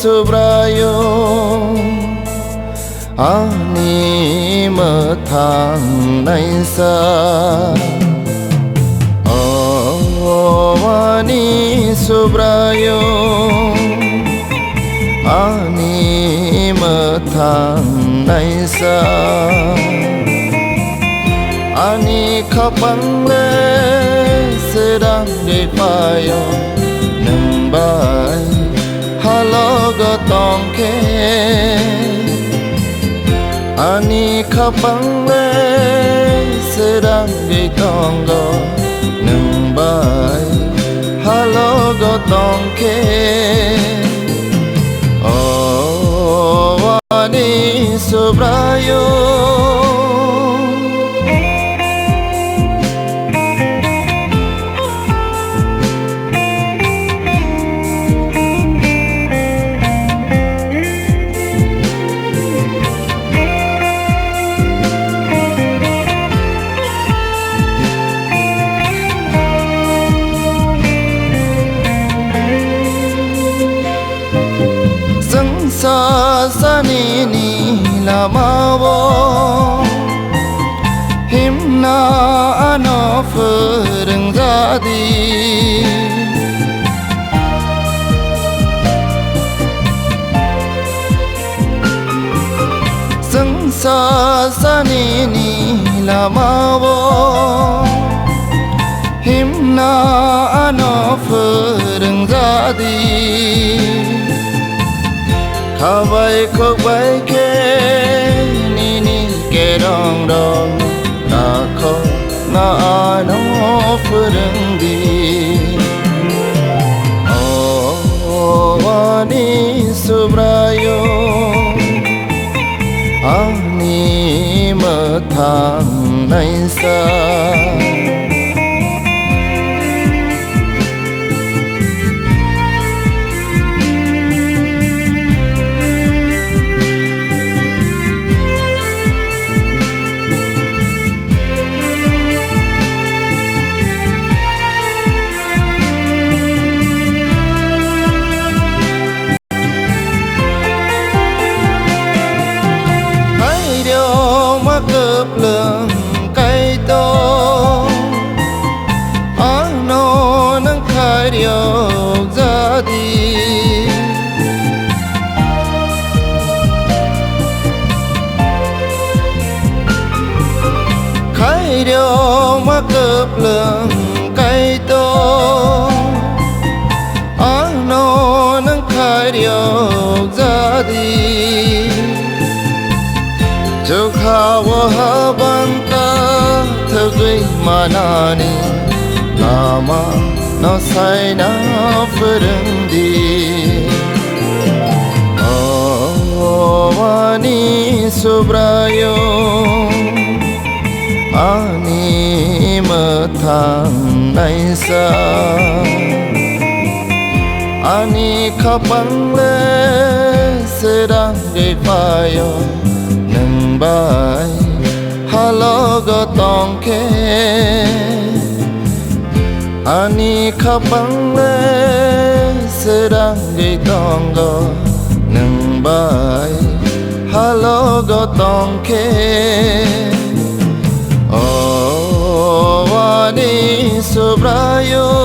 sobrayo ani mơ thang nay xa ani sobrayo ani mơ thang nay xa ani kapang le sedang di payo nang bay halo go tong ke ani kapang le sedang di tong go nang bay halo go tong ke oh ani sobrayo sa sani ni lama wo himna ano phượng ra đi sang sa sani ni lama wo himna ano phượng ra đi Khawai khóc bay kê ni ni kê rong rong ta khóc na nó phượng đi oh ani sobrayo ani mơ thang nay xa cướp lượng cây to nó nắng khai điều ra đi khai điều mà cướp lượng cây to nó nắng khai điều ra đi cho khawa habanta thagui manani lama no sai na phượng đi ani sobrayo ani mơ thang nay xa ani kapang le sedang di payo nang bay halo go tong ke ani kapang le sedang di tong go nang bay halo go tong ke oh ani sobrayo